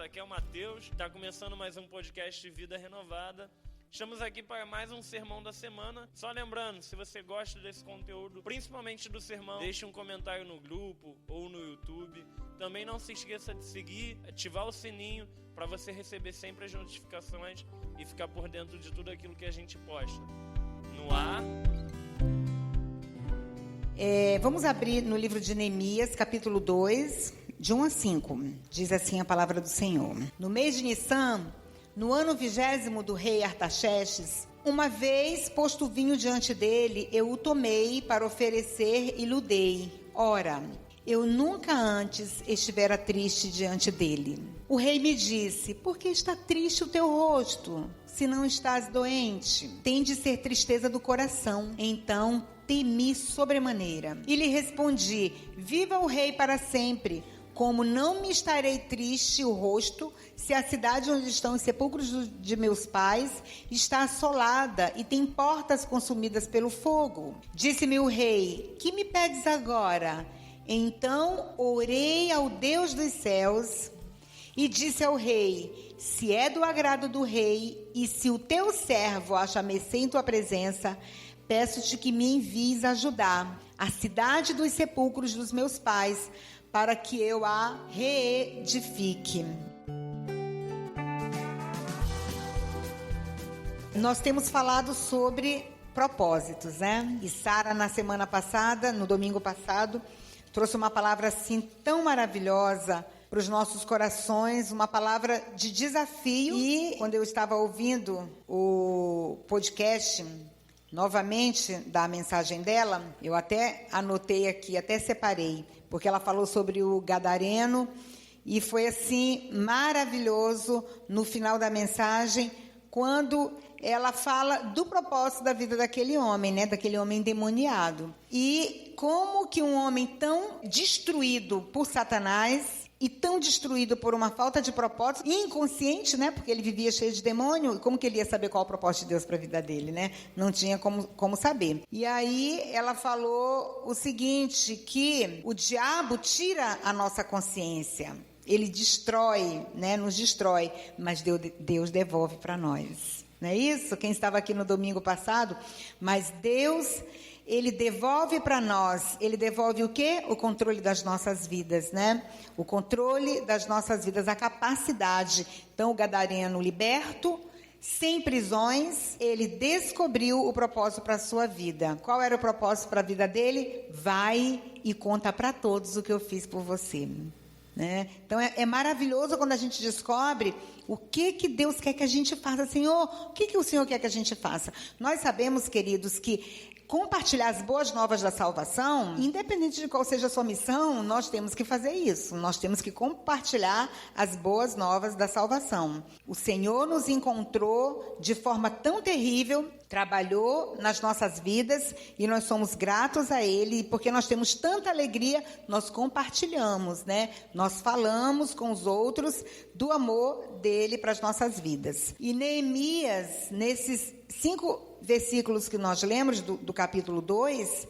aqui é o Matheus, está começando mais um podcast de Vida Renovada. Estamos aqui para mais um sermão da semana. Só lembrando, se você gosta desse conteúdo, principalmente do sermão, deixe um comentário no grupo ou no YouTube. Também não se esqueça de seguir, ativar o sininho para você receber sempre as notificações e ficar por dentro de tudo aquilo que a gente posta. No ar. Vamos abrir no livro de Neemias, capítulo 2, de 1 a 5. Diz assim a palavra do Senhor. No mês de Nissan, no ano 20º do rei Artaxerxes, uma vez posto o vinho diante dele, eu o tomei para oferecer e lhe dei. Ora, eu nunca antes estivera triste diante dele. O rei me disse: por que está triste o teu rosto, se não estás doente? Tem de ser tristeza do coração. Então temi sobremaneira. E lhe respondi: viva o rei para sempre. Como não me estarei triste o rosto, se a cidade onde estão os sepulcros de meus pais está assolada e tem portas consumidas pelo fogo? Disse-me o rei: que me pedes agora? Então orei ao Deus dos céus e disse ao rei: se é do agrado do rei e se o teu servo acha mercê em tua presença, peço-te que me envies ajudar a cidade dos sepulcros dos meus pais, para que eu a reedifique. Nós temos falado sobre propósitos, né? E Sara, na semana passada, no domingo passado, trouxe uma palavra assim tão maravilhosa para os nossos corações, uma palavra de desafio. E quando eu estava ouvindo o podcast novamente da mensagem dela, eu até anotei aqui, até separei, porque ela falou sobre o gadareno e foi assim maravilhoso no final da mensagem, quando ela fala do propósito da vida daquele homem, né, daquele homem endemoniado. E como que um homem tão destruído por Satanás e tão destruído por uma falta de propósito, inconsciente, né? Porque ele vivia cheio de demônio, como que ele ia saber qual é o propósito de Deus para a vida dele, né? Não tinha como saber. E aí ela falou o seguinte, que o diabo tira a nossa consciência, ele destrói, né? Nos destrói, mas Deus devolve para nós. Não é isso? Quem estava aqui no domingo passado, mas Deus, ele devolve para nós, ele devolve o quê? O controle das nossas vidas, né? O controle das nossas vidas, a capacidade. Então, o gadareno liberto, sem prisões, ele descobriu o propósito para a sua vida. Qual era o propósito para a vida dele? Vai e conta para todos o que eu fiz por você. Né? Então é maravilhoso quando a gente descobre o que Deus quer que a gente faça. Senhor, o que o Senhor quer que a gente faça? Nós sabemos, queridos, que compartilhar as boas novas da salvação, independente de qual seja a sua missão, nós temos que fazer isso. Nós temos que compartilhar as boas novas da salvação. O Senhor nos encontrou de forma tão terrível, trabalhou nas nossas vidas e nós somos gratos a Ele, porque nós temos tanta alegria, nós compartilhamos, né? Nós falamos com os outros do amor dele para as nossas vidas. E Neemias, nesses 5 versículos que nós lemos do capítulo 2,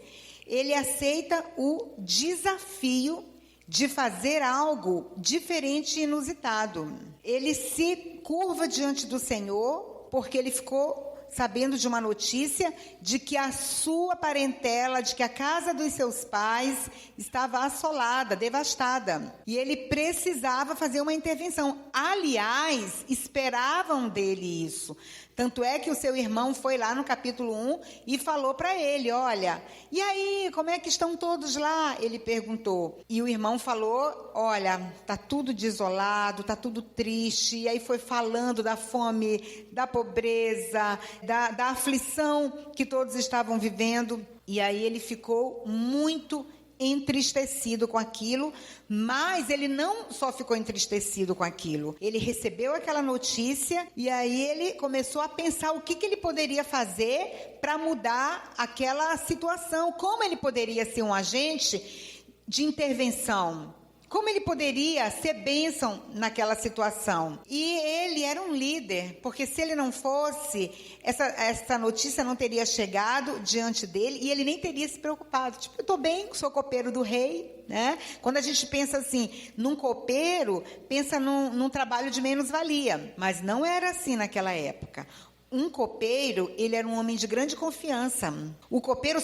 ele aceita o desafio de fazer algo diferente e inusitado. Ele se curva diante do Senhor, porque ele ficou sabendo de uma notícia de que a sua parentela, de que a casa dos seus pais estava assolada, devastada. E ele precisava fazer uma intervenção. Aliás, esperavam dele isso. Tanto é que o seu irmão foi lá no capítulo 1 e falou para ele: olha, e aí, como é que estão todos lá? Ele perguntou. E o irmão falou: olha, tá tudo desolado, tá tudo triste. E aí foi falando da fome, da pobreza, da aflição que todos estavam vivendo. E aí ele ficou muito entristecido com aquilo, mas ele não só ficou entristecido com aquilo, ele recebeu aquela notícia e aí ele começou a pensar o que ele poderia fazer para mudar aquela situação, como ele poderia ser um agente de intervenção, Como ele poderia ser bênção naquela situação? E ele era um líder, porque se ele não fosse, essa notícia não teria chegado diante dele e ele nem teria se preocupado. Tipo, eu estou bem, sou copeiro do rei, né? Quando a gente pensa assim, num copeiro, pensa num trabalho de menos-valia, mas não era assim naquela época. Um copeiro, ele era um homem de grande confiança.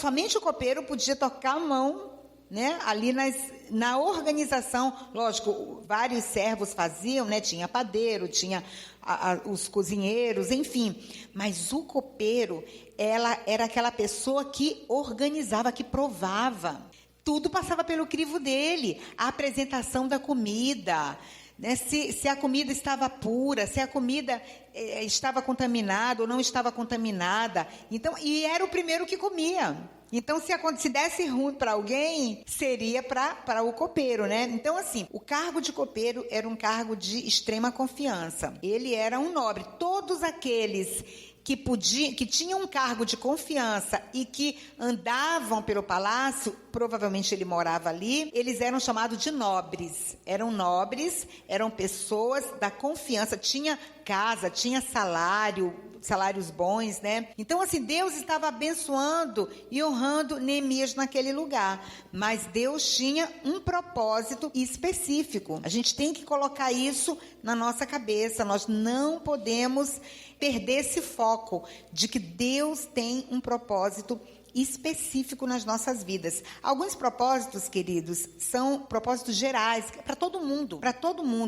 Somente o copeiro podia tocar a mão, né, ali na organização. Lógico, vários servos faziam, né, tinha padeiro, tinha os cozinheiros, enfim. Mas o copeiro, ela era aquela pessoa que organizava, que provava. Tudo passava pelo crivo dele. A apresentação da comida, né, se a comida estava pura, se a comida estava contaminada ou não estava contaminada. Então, e era o primeiro que comia. Então, se desse ruim para alguém, seria para o copeiro, né? Então, assim, o cargo de copeiro era um cargo de extrema confiança. Ele era um nobre. Todos aqueles que tinham um cargo de confiança e que andavam pelo palácio, provavelmente ele morava ali, eles eram chamados de nobres. Eram nobres, eram pessoas da confiança. Tinha casa, tinha salários bons, né? Então, assim, Deus estava abençoando e honrando Neemias naquele lugar. Mas Deus tinha um propósito específico. A gente tem que colocar isso na nossa cabeça. Nós não podemos perder esse foco de que Deus tem um propósito específico nas nossas vidas. Alguns propósitos, queridos, são propósitos gerais, para todo mundo,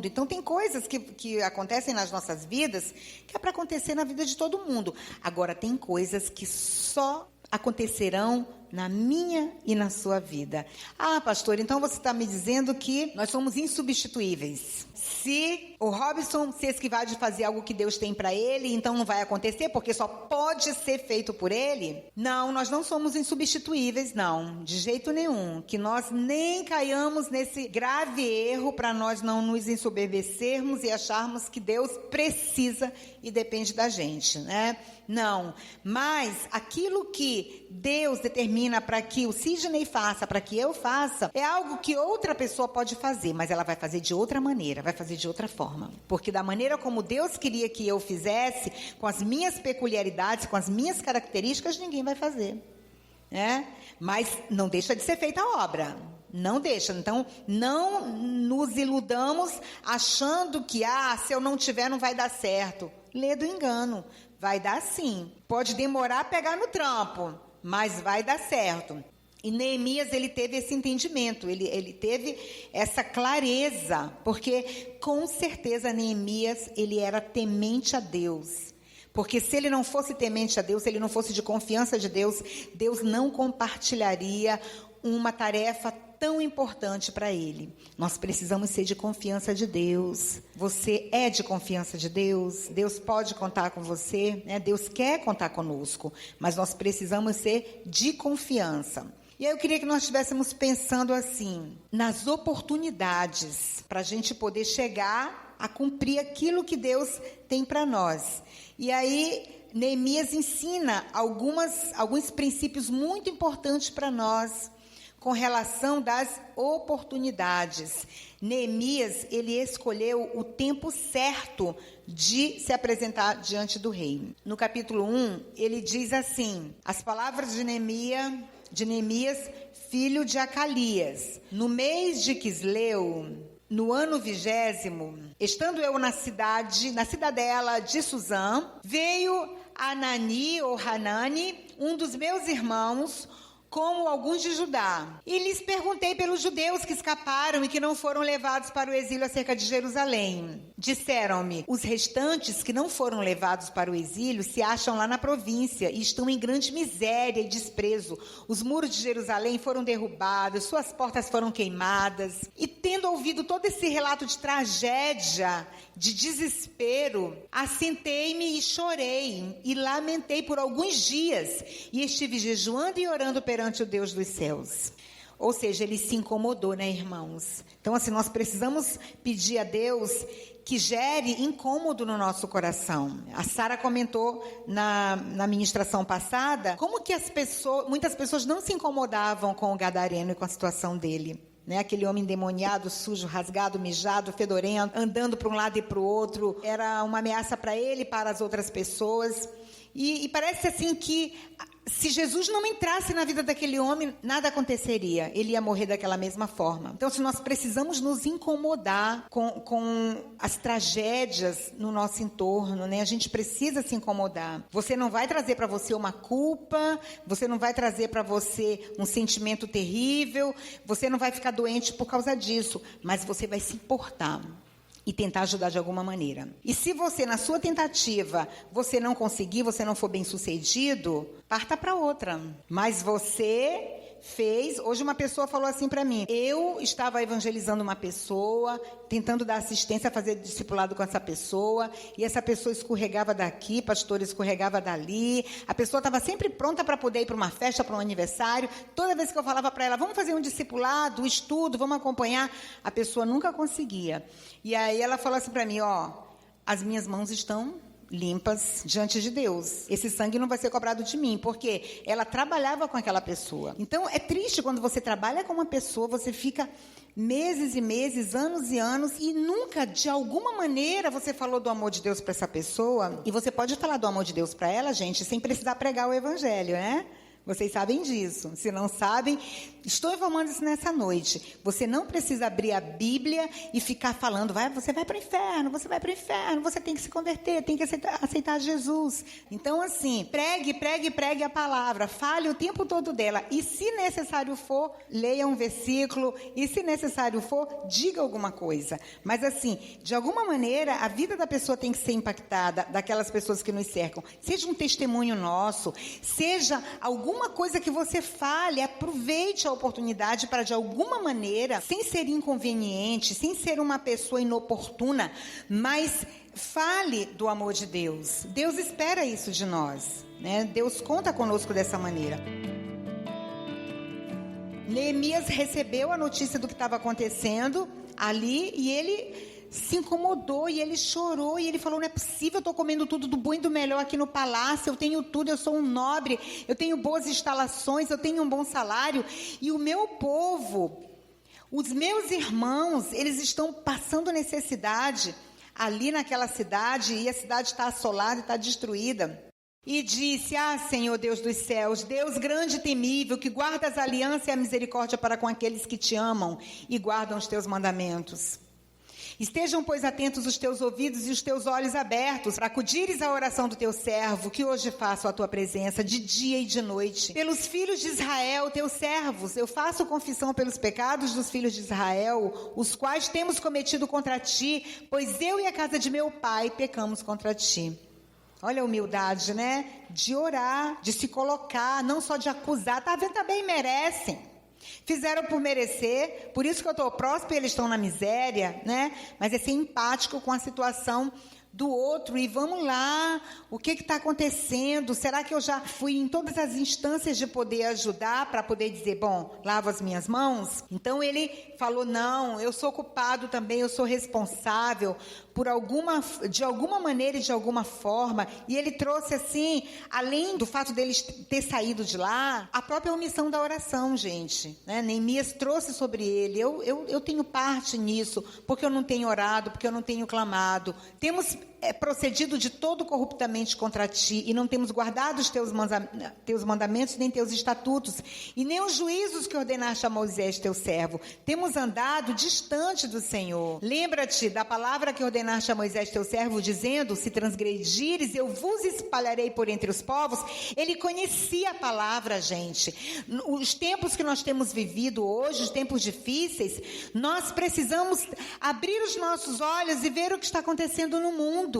Então, tem coisas que acontecem nas nossas vidas que é para acontecer na vida de todo mundo. Agora, tem coisas que só acontecerão na minha e na sua vida. Ah, pastor, então você está me dizendo que nós somos insubstituíveis. Se o Robson se esquivar de fazer algo que Deus tem para ele, então não vai acontecer, porque só pode ser feito por ele? Não, nós não somos insubstituíveis, não, de jeito nenhum. Que nós nem caiamos nesse grave erro para nós não nos ensoberbecermos e acharmos que Deus precisa e depende da gente, né? Não, mas aquilo que Deus determina para que o Sidney faça, para que eu faça, é algo que outra pessoa pode fazer, mas ela vai fazer de outra maneira, vai fazer de outra forma. Porque da maneira como Deus queria que eu fizesse, com as minhas peculiaridades, com as minhas características, ninguém vai fazer, né? Mas não deixa de ser feita a obra. Não deixa. Então, não nos iludamos achando que, se eu não tiver, não vai dar certo. Lê do engano. Vai dar sim. Pode demorar a pegar no trampo, mas vai dar certo. E Neemias, ele teve esse entendimento, ele teve essa clareza, porque com certeza Neemias, ele era temente a Deus. Porque se ele não fosse temente a Deus, se ele não fosse de confiança de Deus, Deus não compartilharia uma tarefa tão importante para ele. Nós precisamos ser de confiança de Deus. Você é de confiança de Deus? Deus pode contar com você, né? Deus quer contar conosco, mas nós precisamos ser de confiança. E aí eu queria que nós estivéssemos pensando assim, nas oportunidades para a gente poder chegar a cumprir aquilo que Deus tem para nós. E aí Neemias ensina alguns princípios muito importantes para nós, com relação das oportunidades. Neemias, ele escolheu o tempo certo de se apresentar diante do rei. No capítulo 1, ele diz assim, as palavras de Neemias, filho de Acalias. No mês de Quisleu, no ano 20º, estando eu na cidadela de Suzã, veio Hanani, um dos meus irmãos, como alguns de Judá. E lhes perguntei pelos judeus que escaparam e que não foram levados para o exílio acerca de Jerusalém. Disseram-me, os restantes que não foram levados para o exílio se acham lá na província e estão em grande miséria e desprezo. Os muros de Jerusalém foram derrubados, suas portas foram queimadas. E tendo ouvido todo esse relato de tragédia, de desespero, assentei-me e chorei e lamentei por alguns dias e estive jejuando e orando perante o Deus dos céus. Ou seja, ele se incomodou, né, irmãos? Então, assim, nós precisamos pedir a Deus que gere incômodo no nosso coração. A Sara comentou na ministração passada como que muitas pessoas não se incomodavam com o gadareno e com a situação dele. né? Aquele homem endemoniado, sujo, rasgado, mijado, fedorento, andando para um lado e para o outro. Era uma ameaça para ele e para as outras pessoas. E parece assim que se Jesus não entrasse na vida daquele homem, nada aconteceria. Ele ia morrer daquela mesma forma. Então, se nós precisamos nos incomodar com as tragédias no nosso entorno, né? A gente precisa se incomodar. Você não vai trazer para você uma culpa, você não vai trazer para você um sentimento terrível, você não vai ficar doente por causa disso, mas você vai se importar e tentar ajudar de alguma maneira. E se você, na sua tentativa, você não conseguir, você não for bem sucedido, parta para outra. Mas você fez... Hoje uma pessoa falou assim para mim, eu estava evangelizando uma pessoa, tentando dar assistência, fazer discipulado com essa pessoa, e essa pessoa escorregava daqui, pastor, escorregava dali. A pessoa estava sempre pronta para poder ir para uma festa, para um aniversário. Toda vez que eu falava para ela, vamos fazer um discipulado, um estudo, vamos acompanhar, a pessoa nunca conseguia. E aí ela falou assim para mim, as minhas mãos estão limpas diante de Deus. Esse sangue não vai ser cobrado de mim, porque ela trabalhava com aquela pessoa. Então, é triste quando você trabalha com uma pessoa, você fica meses e meses, anos e anos, e nunca, de alguma maneira, você falou do amor de Deus para essa pessoa. E você pode falar do amor de Deus para ela, gente, sem precisar pregar o evangelho, né? Vocês sabem disso. Se não sabem, estou informando isso nessa noite. Você não precisa abrir a Bíblia e ficar falando, você vai para o inferno, você tem que se converter, tem que aceitar Jesus. Então, assim, pregue a palavra, fale o tempo todo dela. E se necessário for, leia um versículo. E se necessário for, diga alguma coisa. Mas, assim, de alguma maneira, a vida da pessoa tem que ser impactada, daquelas pessoas que nos cercam. Seja um testemunho nosso, seja alguma coisa que você fale, aproveite a oportunidade para, de alguma maneira, sem ser inconveniente, sem ser uma pessoa inoportuna, mas fale do amor de Deus. Deus espera isso de nós, né? Deus conta conosco dessa maneira. Neemias recebeu a notícia do que estava acontecendo ali e ele se incomodou e ele chorou e ele falou, não é possível, eu estou comendo tudo do bom e do melhor aqui no palácio, eu tenho tudo, eu sou um nobre, eu tenho boas instalações, eu tenho um bom salário, e o meu povo, os meus irmãos, eles estão passando necessidade ali naquela cidade, e a cidade está assolada e está destruída. E disse, Senhor Deus dos céus, Deus grande e temível, que guardas a aliança e a misericórdia para com aqueles que te amam e guardam os teus mandamentos. Estejam, pois, atentos os teus ouvidos e os teus olhos abertos, para acudires à oração do teu servo, que hoje faço à tua presença, de dia e de noite. Pelos filhos de Israel, teus servos, eu faço confissão pelos pecados dos filhos de Israel, os quais temos cometido contra ti, pois eu e a casa de meu pai pecamos contra ti. Olha a humildade, né? De orar, de se colocar, não só de acusar. Tá vendo? Também merecem. Fizeram por merecer, por isso que eu estou próspero e eles estão na miséria, né? Mas é ser empático com a situação do outro e vamos lá, o que está acontecendo? Será que eu já fui em todas as instâncias de poder ajudar para poder dizer, bom, lavo as minhas mãos? Então ele falou, não, eu sou culpado também, eu sou responsável de alguma maneira e de alguma forma, e ele trouxe assim, além do fato deles ter saído de lá, a própria omissão da oração, gente, né? Neemias trouxe sobre ele, eu tenho parte nisso, porque eu não tenho orado, porque eu não tenho clamado, temos procedido de todo corruptamente contra ti, e não temos guardado os teus mandamentos, nem teus estatutos, e nem os juízos que ordenaste a Moisés, teu servo. Temos andado distante do Senhor. Lembra-te da palavra que ordenaste a Moisés, teu servo, dizendo, se transgredires, eu vos espalharei por entre os povos. Ele conhecia a palavra, gente. Os tempos que nós temos vivido hoje, os tempos difíceis, nós precisamos abrir os nossos olhos e ver o que está acontecendo no mundo.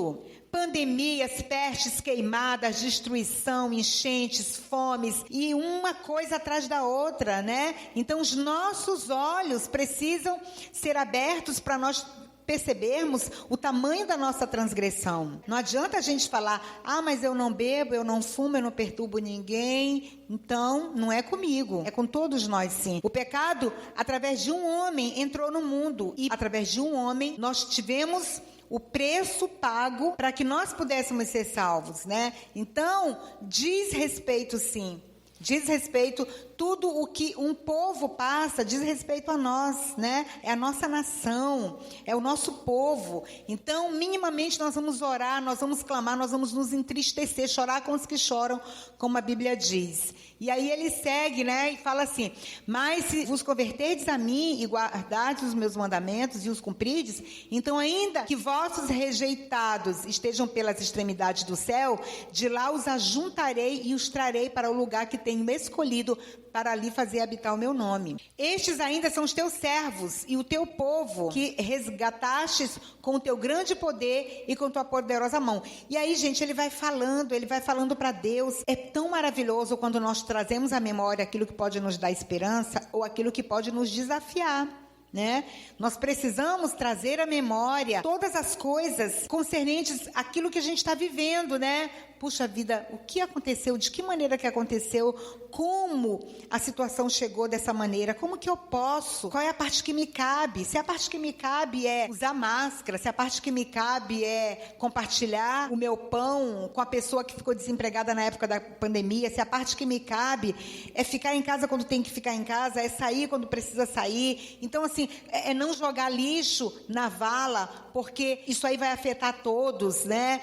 Pandemias, pestes, queimadas, destruição, enchentes, fomes e uma coisa atrás da outra, né? Então os nossos olhos precisam ser abertos para nós percebermos o tamanho da nossa transgressão. Não adianta a gente falar, mas eu não bebo, eu não fumo, eu não perturbo ninguém. Então, não é comigo, é com todos nós sim. O pecado, através de um homem, entrou no mundo e através de um homem nós tivemos o preço pago para que nós pudéssemos ser salvos, né? Então, diz respeito sim. Diz respeito tudo o que um povo passa diz respeito a nós, né? É a nossa nação, é o nosso povo. Então, minimamente nós vamos orar, nós vamos clamar, nós vamos nos entristecer, chorar com os que choram, como a Bíblia diz. E aí ele segue, né, e fala assim: mas se vos converterdes a mim e guardardes os meus mandamentos e os cumprirdes, então ainda que vossos rejeitados estejam pelas extremidades do céu, de lá os ajuntarei e os trarei para o lugar que tenho escolhido para ali fazer habitar o meu nome. Estes ainda são os teus servos e o teu povo, que resgatastes com o teu grande poder e com tua poderosa mão. E aí, gente, ele vai falando para Deus. É tão maravilhoso quando nós trazemos à memória aquilo que pode nos dar esperança ou aquilo que pode nos desafiar, né? Nós precisamos trazer à memória todas as coisas concernentes àquilo que a gente está vivendo, né? Puxa vida, o que aconteceu? De que maneira que aconteceu? Como a situação chegou dessa maneira? Como que eu posso? Qual é a parte que me cabe? Se a parte que me cabe é usar máscara, se a parte que me cabe é compartilhar o meu pão com a pessoa que ficou desempregada na época da pandemia, se a parte que me cabe é ficar em casa quando tem que ficar em casa, é sair quando precisa sair. Então, assim, é não jogar lixo na vala, porque isso aí vai afetar todos, né?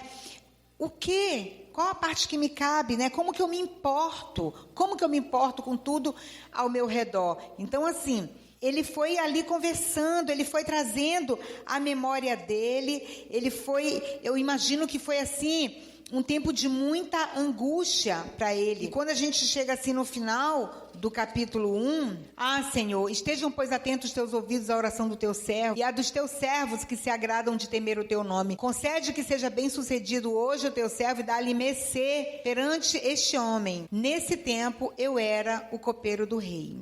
O quê? Qual a parte que me cabe, né? Como que eu me importo? Como que eu me importo com tudo ao meu redor? Então, assim, ele foi ali conversando, ele foi trazendo a memória dele, eu imagino que foi assim, um tempo de muita angústia para ele. E quando a gente chega assim no final do capítulo 1, Senhor, estejam, pois, atentos os teus ouvidos à oração do teu servo e à dos teus servos que se agradam de temer o teu nome. Concede que seja bem sucedido hoje o teu servo e dá-lhe mercê perante este homem. Nesse tempo eu era o copeiro do rei.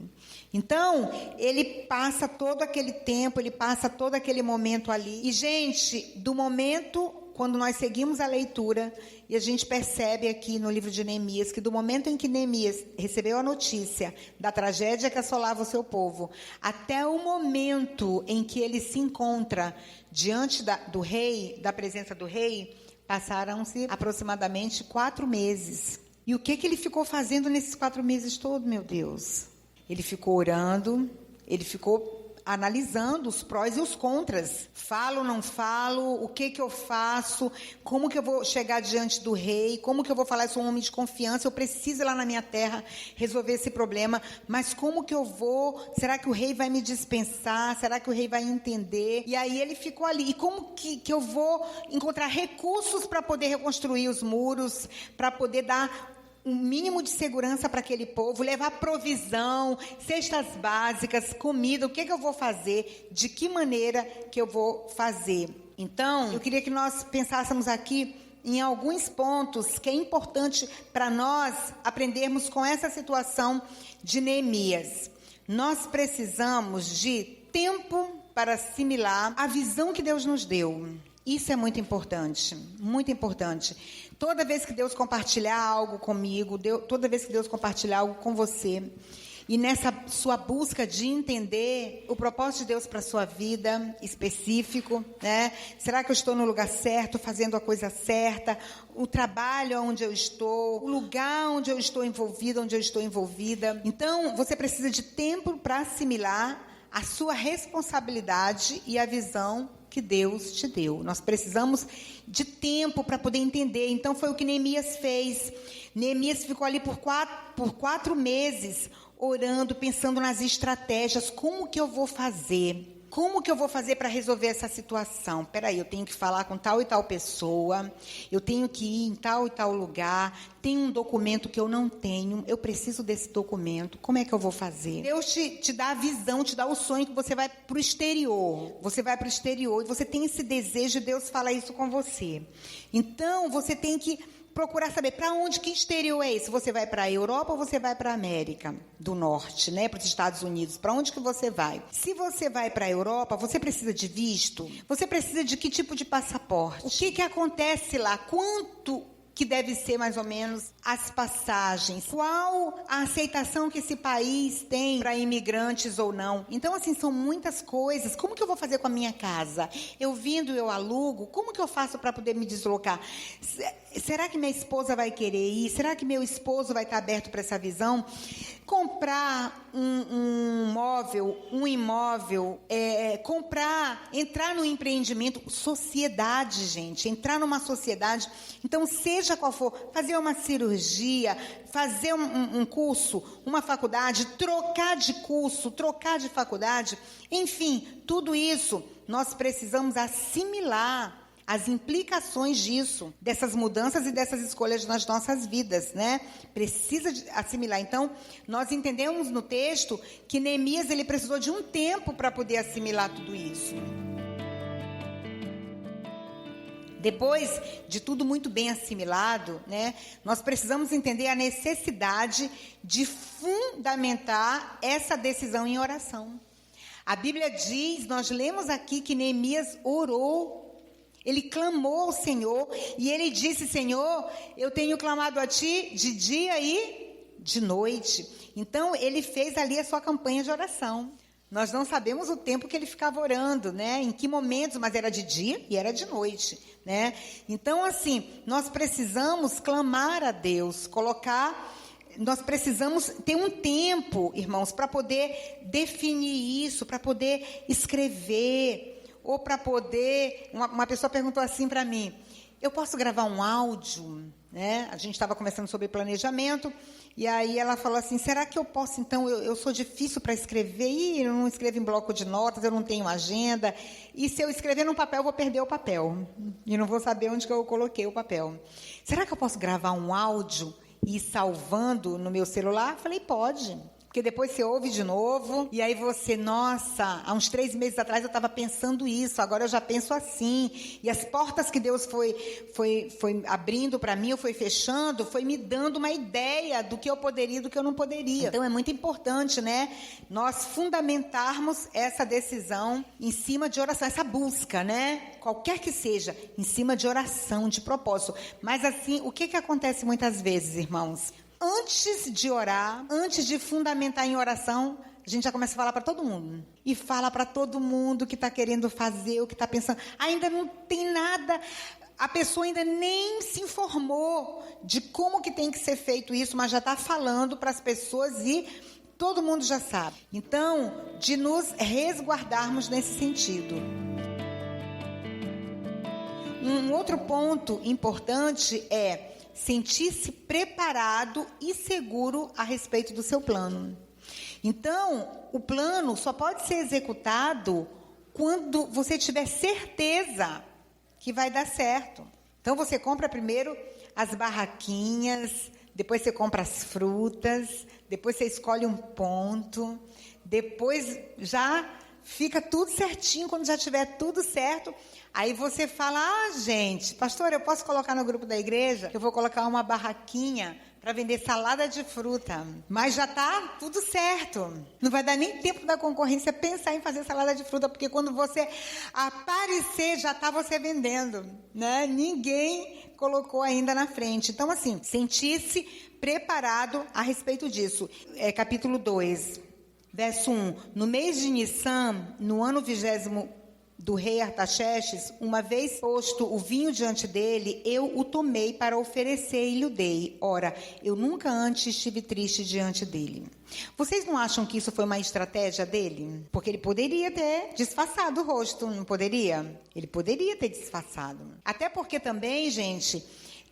Então, ele passa todo aquele tempo, ele passa todo aquele momento ali. E, gente, do momento, quando nós seguimos a leitura, e a gente percebe aqui no livro de Neemias, que do momento em que Neemias recebeu a notícia da tragédia que assolava o seu povo, até o momento em que ele se encontra diante do rei, da presença do rei, passaram-se aproximadamente 4 meses. E o que ele ficou fazendo nesses 4 meses todos, meu Deus? Ele ficou orando, ele ficou analisando os prós e os contras. Falo, não falo, o que eu faço, como que eu vou chegar diante do rei, como que eu vou falar, eu sou um homem de confiança, eu preciso ir lá na minha terra resolver esse problema, mas como que eu vou, será que o rei vai me dispensar, será que o rei vai entender? E aí ele ficou ali, e como que eu vou encontrar recursos para poder reconstruir os muros, para poder dar um mínimo de segurança para aquele povo, levar provisão, cestas básicas, comida, o que eu vou fazer, de que maneira que eu vou fazer. Então, eu queria que nós pensássemos aqui em alguns pontos que é importante para nós aprendermos com essa situação de Neemias. Nós precisamos de tempo para assimilar a visão que Deus nos deu. Isso é muito importante, muito importante. Toda vez que Deus compartilhar algo comigo, toda vez que Deus compartilhar algo com você, e nessa sua busca de entender o propósito de Deus para a sua vida, específico, né? Será que eu estou no lugar certo, fazendo a coisa certa? O trabalho onde eu estou, o lugar onde eu estou envolvido, onde eu estou envolvida. Então, você precisa de tempo para assimilar a sua responsabilidade e a visão que Deus te deu. Nós precisamos de tempo para poder entender. Então, foi o que Neemias fez. Neemias ficou ali por 4 meses, orando, pensando nas estratégias. Como que eu vou fazer? Como que eu vou fazer para resolver essa situação? Peraí, eu tenho que falar com tal e tal pessoa, eu tenho que ir em tal e tal lugar, tem um documento que eu não tenho, eu preciso desse documento, como é que eu vou fazer? Deus te dá a visão, te dá o sonho que você vai para o exterior. Você vai para o exterior e você tem esse desejo, Deus fala isso com você. Então, você tem que procurar saber para onde, que exterior é esse? Você vai para a Europa ou você vai para a América do Norte, né? Para os Estados Unidos? Para onde que você vai? Se você vai para a Europa, você precisa de visto? Você precisa de que tipo de passaporte? O que acontece lá? Quanto que deve ser mais ou menos as passagens? Qual a aceitação que esse país tem para imigrantes ou não? Então, assim, são muitas coisas. Como que eu vou fazer com a minha casa? Eu alugo? Como que eu faço para poder me deslocar? Será que minha esposa vai querer ir? Será que meu esposo vai estar aberto para essa visão? comprar um móvel, um imóvel, entrar no empreendimento, sociedade, gente, entrar numa sociedade. Então, seja qual for, fazer uma cirurgia, fazer um curso, uma faculdade, trocar de curso, trocar de faculdade, enfim, tudo isso nós precisamos assimilar as implicações disso, dessas mudanças e dessas escolhas nas nossas vidas, né? Precisa assimilar. Então, nós entendemos no texto que Neemias ele precisou de um tempo para poder assimilar tudo isso. Depois de tudo muito bem assimilado, né, nós precisamos entender a necessidade de fundamentar essa decisão em oração. A Bíblia diz, nós lemos aqui que Neemias orou. Ele clamou ao Senhor e ele disse, Senhor, eu tenho clamado a Ti de dia e de noite. Então, ele fez ali a sua campanha de oração. Nós não sabemos o tempo que ele ficava orando, né? Em que momentos, mas era de dia e era de noite, né? Então, assim, nós precisamos clamar a Deus, nós precisamos ter um tempo, irmãos, para poder definir isso, para poder escrever. Ou para poder... Uma pessoa perguntou assim para mim, eu posso gravar um áudio? Né? A gente estava conversando sobre planejamento, e aí ela falou assim, será que eu posso, então, eu sou difícil para escrever, eu não escrevo em bloco de notas, eu não tenho agenda, e se eu escrever num papel, eu vou perder o papel, e não vou saber onde que eu coloquei o papel. Será que eu posso gravar um áudio e ir salvando no meu celular? Eu falei, pode. Porque depois você ouve de novo, e aí você, nossa, há uns 3 meses atrás eu estava pensando isso, agora eu já penso assim. E as portas que Deus foi abrindo para mim, ou foi fechando, foi me dando uma ideia do que eu poderia e do que eu não poderia. Então é muito importante, né, nós fundamentarmos essa decisão em cima de oração, essa busca, né, qualquer que seja, em cima de oração, de propósito. Mas assim, o que acontece muitas vezes, irmãos? Antes de orar, antes de fundamentar em oração, a gente já começa a falar para todo mundo. E fala para todo mundo o que está querendo fazer, o que está pensando. Ainda não tem nada, a pessoa ainda nem se informou de como que tem que ser feito isso, mas já está falando para as pessoas e todo mundo já sabe. Então, de nos resguardarmos nesse sentido. Um outro ponto importante é sentir-se preparado e seguro a respeito do seu plano. Então, o plano só pode ser executado quando você tiver certeza que vai dar certo. Então, você compra primeiro as barraquinhas, depois você compra as frutas, depois você escolhe um ponto, depois já fica tudo certinho, quando já tiver tudo certo. Aí você fala, gente, pastor, eu posso colocar no grupo da igreja? Eu vou colocar uma barraquinha para vender salada de fruta. Mas já está tudo certo. Não vai dar nem tempo da concorrência pensar em fazer salada de fruta, porque quando você aparecer, já está você vendendo, né? Ninguém colocou ainda na frente. Então, assim, sentir-se preparado a respeito disso. Capítulo 2, verso 1. No mês de Nissan, no ano 20º, do rei Artaxerxes, uma vez posto o vinho diante dele, eu o tomei para oferecer e lhe dei. Ora, eu nunca antes estive triste diante dele. Vocês não acham que isso foi uma estratégia dele? Porque ele poderia ter disfarçado o rosto, não poderia? Ele poderia ter disfarçado. Até porque também, gente,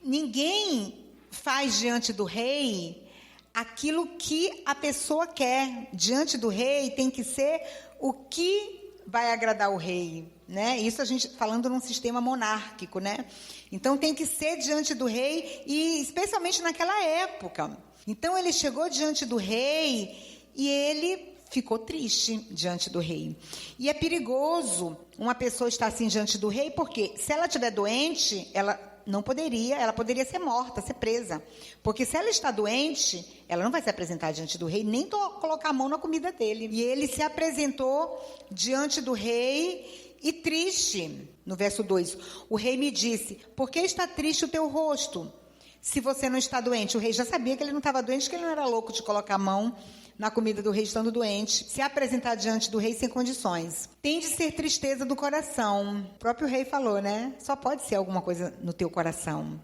ninguém faz diante do rei aquilo que a pessoa quer. Diante do rei tem que ser o que vai agradar o rei, né? Isso a gente falando num sistema monárquico, né? Então tem que ser diante do rei, e especialmente naquela época. Então ele chegou diante do rei e ele ficou triste diante do rei. E é perigoso uma pessoa estar assim diante do rei, porque se ela estiver doente, ela poderia ser morta, ser presa. Porque se ela está doente, ela não vai se apresentar diante do rei, nem colocar a mão na comida dele. E ele se apresentou diante do rei e triste. No verso 2, o rei me disse, por que está triste o teu rosto, se você não está doente? O rei já sabia que ele não estava doente, que ele não era louco de colocar a mão na comida do rei estando doente, se apresentar diante do rei sem condições. Tem de ser tristeza do coração. O próprio rei falou, né? Só pode ser alguma coisa no teu coração.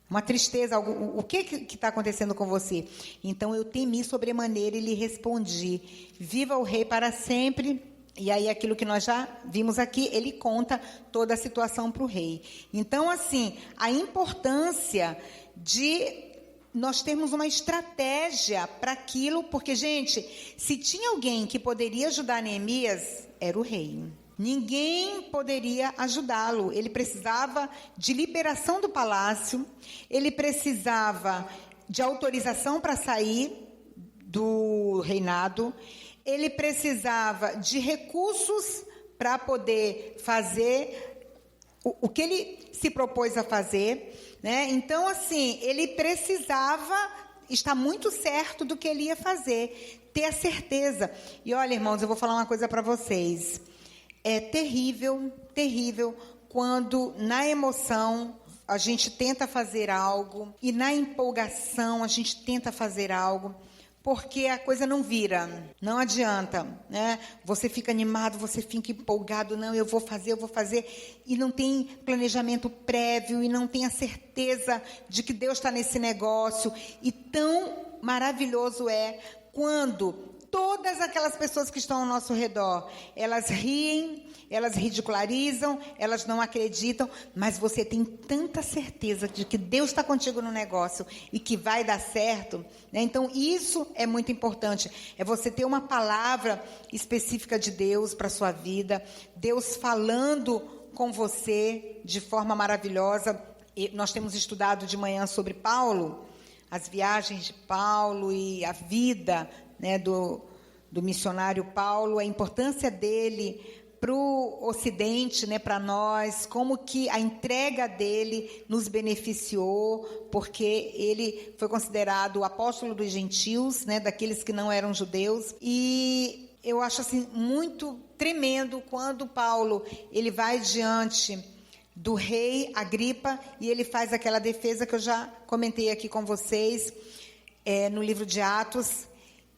uma tristeza, o que está acontecendo com você? Então eu temi sobremaneira e lhe respondi: viva o rei para sempre. E aí aquilo que nós já vimos aqui, ele conta toda a situação para o rei. Então, assim, a importância de nós termos uma estratégia para aquilo, porque, gente, se tinha alguém que poderia ajudar Neemias, era o rei. Ninguém poderia ajudá-lo. Ele precisava de liberação do palácio, ele precisava de autorização para sair do reinado, ele precisava de recursos para poder fazer o que ele se propôs a fazer, né? Então, assim, ele precisava estar muito certo do que ele ia fazer, ter a certeza. E olha, irmãos, eu vou falar uma coisa para vocês. É terrível, terrível, quando na emoção a gente tenta fazer algo e na empolgação a gente tenta fazer algo, porque a coisa não vira, não adianta, né? Você fica animado, você fica empolgado, não, eu vou fazer, e não tem planejamento prévio, e não tem a certeza de que Deus está nesse negócio, e tão maravilhoso é quando todas aquelas pessoas que estão ao nosso redor, elas riem, elas ridicularizam, elas não acreditam, mas você tem tanta certeza de que Deus está contigo no negócio e que vai dar certo, né? Então, isso é muito importante. É você ter uma palavra específica de Deus para a sua vida, Deus falando com você de forma maravilhosa. E nós temos estudado de manhã sobre Paulo, as viagens de Paulo e a vida, né, do missionário Paulo, a importância dele para o Ocidente, né, para nós, como que a entrega dele nos beneficiou, porque ele foi considerado o apóstolo dos gentios, né, daqueles que não eram judeus. E eu acho assim muito tremendo quando Paulo ele vai diante do rei Agripa e ele faz aquela defesa que eu já comentei aqui com vocês no livro de Atos.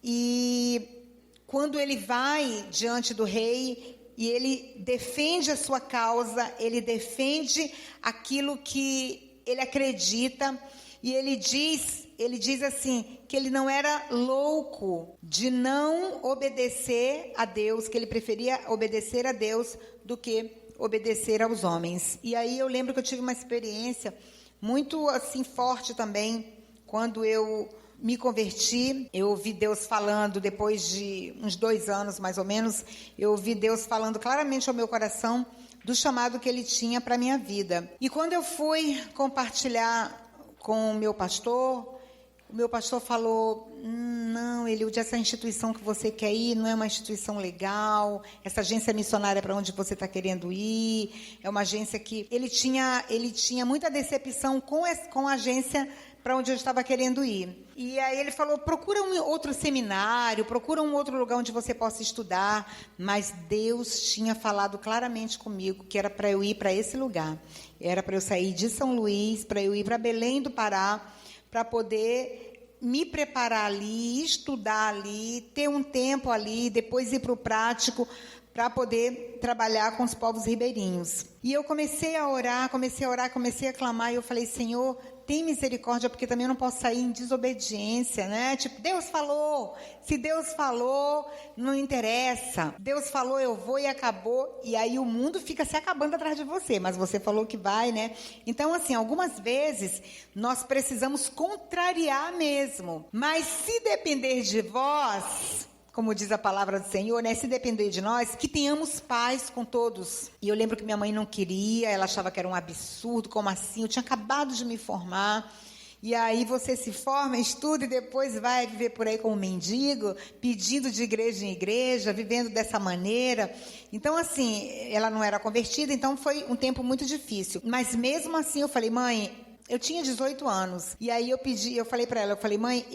E quando ele vai diante do rei e ele defende a sua causa, ele defende aquilo que ele acredita, e ele diz assim, que ele não era louco de não obedecer a Deus, que ele preferia obedecer a Deus do que obedecer aos homens. E aí eu lembro que eu tive uma experiência muito assim forte também, quando eu me converti. Eu ouvi Deus falando, depois de uns 2 anos mais ou menos, eu ouvi Deus falando claramente ao meu coração do chamado que Ele tinha para a minha vida. E quando eu fui compartilhar com o meu pastor falou: não, Eliud, essa instituição que você quer ir não é uma instituição legal, essa agência missionária para onde você está querendo ir, é uma agência que... Ele tinha muita decepção com a agência para onde eu estava querendo ir. E aí ele falou: procura um outro seminário, procura um outro lugar onde você possa estudar. Mas Deus tinha falado claramente comigo que era para eu ir para esse lugar. Era para eu sair de São Luís, para eu ir para Belém do Pará, para poder me preparar ali, estudar ali, ter um tempo ali, depois ir para o prático, para poder trabalhar com os povos ribeirinhos. E eu comecei a orar, comecei a clamar, e eu falei: Senhor, tem misericórdia, porque também eu não posso sair em desobediência, né? Tipo, Deus falou, se Deus falou, não interessa. Deus falou, eu vou, e acabou. E aí o mundo fica se acabando atrás de você, mas você falou que vai, né? Então, assim, algumas vezes nós precisamos contrariar mesmo. Mas se depender de vós, como diz a palavra do Senhor, né? Se depender de nós, que tenhamos paz com todos. E eu lembro que minha mãe não queria, ela achava que era um absurdo, como assim? Eu tinha acabado de me formar. E aí você se forma, estuda e depois vai viver por aí como mendigo, pedindo de igreja em igreja, vivendo dessa maneira. Então, assim, ela não era convertida, então foi um tempo muito difícil. Mas mesmo assim eu falei: mãe, eu tinha 18 anos. E aí eu falei para ela, mãe,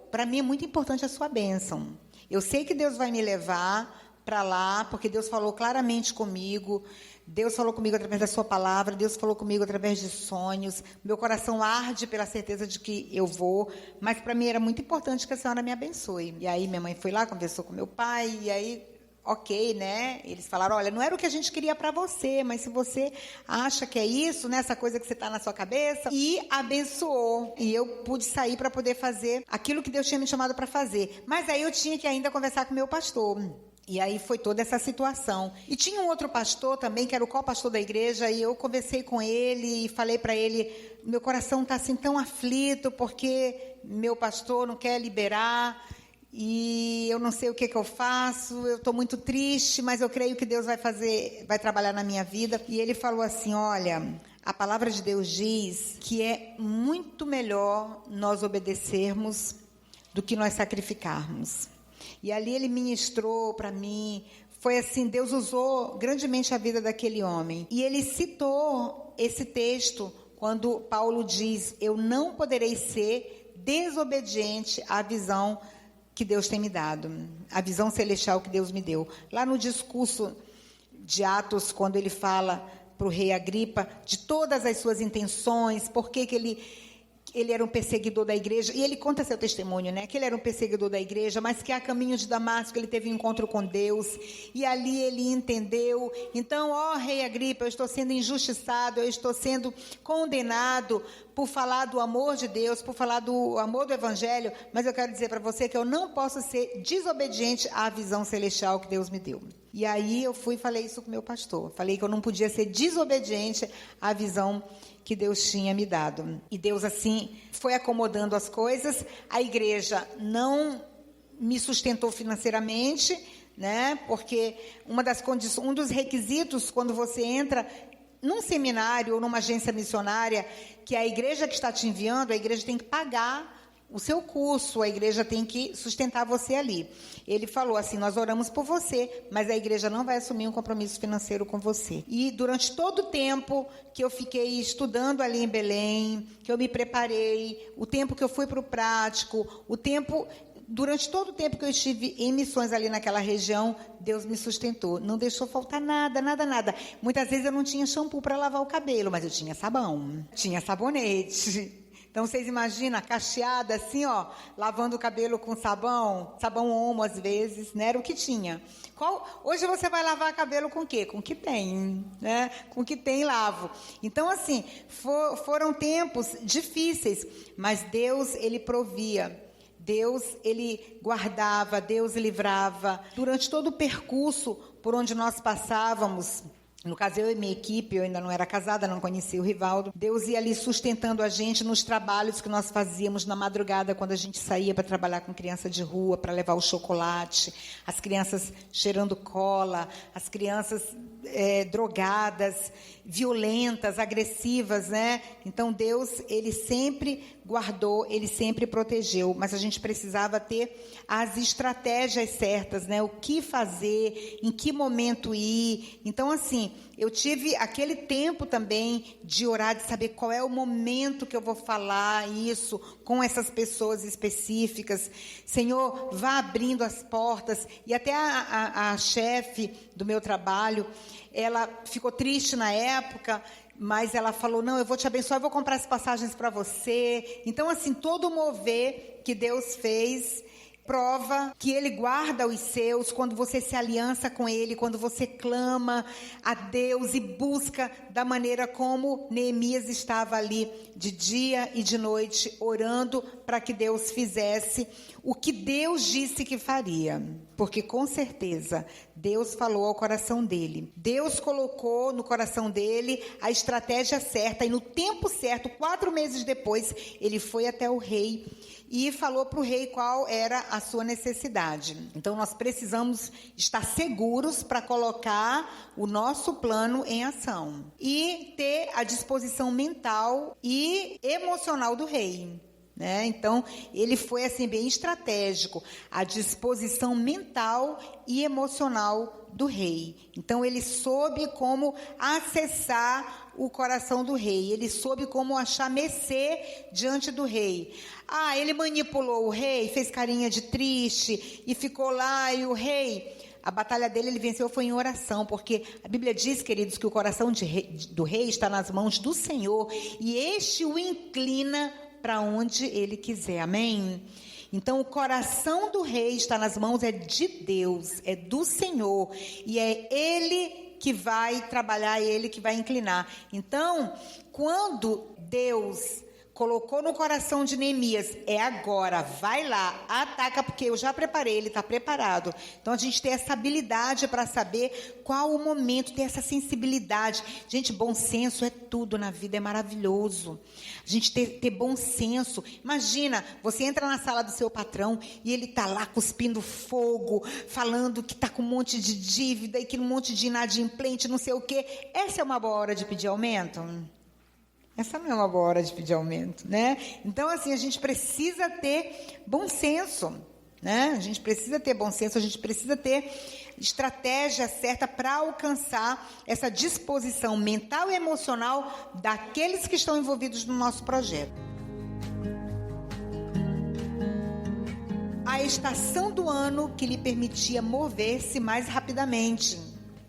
para mim é muito importante a sua bênção. Eu sei que Deus vai me levar para lá, porque Deus falou claramente comigo. Deus falou comigo através da sua palavra. Deus falou comigo através de sonhos. Meu coração arde pela certeza de que eu vou. Mas para mim era muito importante que a senhora me abençoe. E aí minha mãe foi lá, conversou com meu pai. E aí ok, né? Eles falaram, olha, não era o que a gente queria para você, mas se você acha que é isso, né? Essa coisa que você está na sua cabeça. E abençoou. E eu pude sair para poder fazer aquilo que Deus tinha me chamado para fazer. Mas aí eu tinha que ainda conversar com o meu pastor. E aí foi toda essa situação. E tinha um outro pastor também, que era o co-pastor da igreja, e eu conversei com ele e falei para ele, meu coração está assim tão aflito, porque meu pastor não quer liberar, e eu não sei o que eu faço, eu estou muito triste, mas eu creio que Deus vai trabalhar na minha vida. E ele falou assim, olha, a palavra de Deus diz que é muito melhor nós obedecermos do que nós sacrificarmos. E ali ele ministrou para mim, foi assim, Deus usou grandemente a vida daquele homem. E ele citou esse texto quando Paulo diz, eu não poderei ser desobediente à visão que Deus tem me dado, a visão celestial que Deus me deu. Lá no discurso de Atos, quando ele fala para o rei Agripa de todas as suas intenções, por que ele era um perseguidor da igreja, e ele conta seu testemunho, né? Que ele era um perseguidor da igreja, mas que a caminho de Damasco ele teve um encontro com Deus, e ali ele entendeu. Então, ó rei Agripa, eu estou sendo injustiçado, eu estou sendo condenado por falar do amor de Deus, por falar do amor do evangelho, mas eu quero dizer para você que eu não posso ser desobediente à visão celestial que Deus me deu. E aí eu fui e falei isso com o meu pastor, falei que eu não podia ser desobediente à visão que Deus tinha me dado. E Deus, assim, foi acomodando as coisas. A igreja não me sustentou financeiramente, né? Porque um dos requisitos, quando você entra num seminário ou numa agência missionária, que a igreja que está te enviando, a igreja tem que pagar o seu curso, a igreja tem que sustentar você ali. Ele falou assim, nós oramos por você, mas a igreja não vai assumir um compromisso financeiro com você. E durante todo o tempo que eu fiquei estudando ali em Belém, que eu me preparei, o tempo que eu fui para o prático, durante todo o tempo que eu estive em missões ali naquela região, Deus me sustentou. Não deixou faltar nada, nada, nada. Muitas vezes eu não tinha shampoo para lavar o cabelo, mas eu tinha sabão, tinha sabonete. Então, vocês imaginam, cacheada assim, ó, lavando o cabelo com sabão Omo às vezes, né? Era o que tinha. Hoje você vai lavar cabelo com o quê? Com o que tem, né? Com o que tem, lavo. Então, assim, foram tempos difíceis, mas Deus, Ele provia. Deus, Ele guardava, Deus livrava. Durante todo o percurso por onde nós passávamos, no caso, eu e minha equipe, eu ainda não era casada, não conhecia o Rivaldo. Deus ia ali sustentando a gente nos trabalhos que nós fazíamos na madrugada, quando a gente saía para trabalhar com criança de rua, para levar o chocolate, as crianças cheirando cola, as crianças drogadas, violentas, agressivas, né? Então, Deus, Ele sempre guardou, Ele sempre protegeu, mas a gente precisava ter as estratégias certas, né? O que fazer, em que momento ir. Então, assim, eu tive aquele tempo também de orar, de saber qual é o momento que eu vou falar isso com essas pessoas específicas. Senhor, vá abrindo as portas. E até a chefe do meu trabalho, ela ficou triste na época, mas ela falou, não, eu vou te abençoar, eu vou comprar as passagens para você. Então, assim, todo o mover que Deus fez prova que Ele guarda os seus quando você se aliança com Ele, quando você clama a Deus e busca da maneira como Neemias estava ali de dia e de noite orando para que Deus fizesse o que Deus disse que faria, porque com certeza Deus falou ao coração dele. Deus colocou no coração dele a estratégia certa e no tempo certo, 4 meses depois, ele foi até o rei e falou para o rei qual era a sua necessidade. Então, nós precisamos estar seguros para colocar o nosso plano em ação e ter a disposição mental e emocional do rei, né? Então, ele foi assim bem estratégico, a disposição mental e emocional do rei. Então, ele soube como acessar o coração do rei, ele soube como achar mercê diante do rei. Ele manipulou o rei, fez carinha de triste e ficou lá, e o rei, a batalha dele, ele venceu foi em oração, porque a Bíblia diz, queridos, que o coração do rei está nas mãos do Senhor, e este o inclina para onde ele quiser, amém? Então, o coração do rei está nas mãos de Deus, é do Senhor, e é Ele que vai trabalhar, é Ele que vai inclinar. Então, quando Deus colocou no coração de Neemias, é agora, vai lá, ataca, porque eu já preparei, ele está preparado. Então, a gente tem essa habilidade para saber qual o momento, ter essa sensibilidade. Gente, bom senso é tudo na vida, é maravilhoso. A gente ter bom senso. Imagina, você entra na sala do seu patrão e ele está lá cuspindo fogo, falando que está com um monte de dívida e que um monte de inadimplente, não sei o quê. Essa é uma boa hora de pedir aumento? Essa não é uma boa hora de pedir aumento, né? Então, assim, a gente precisa ter bom senso, né? A gente precisa ter bom senso, a gente precisa ter estratégia certa para alcançar essa disposição mental e emocional daqueles que estão envolvidos no nosso projeto. A estação do ano que lhe permitia mover-se mais rapidamente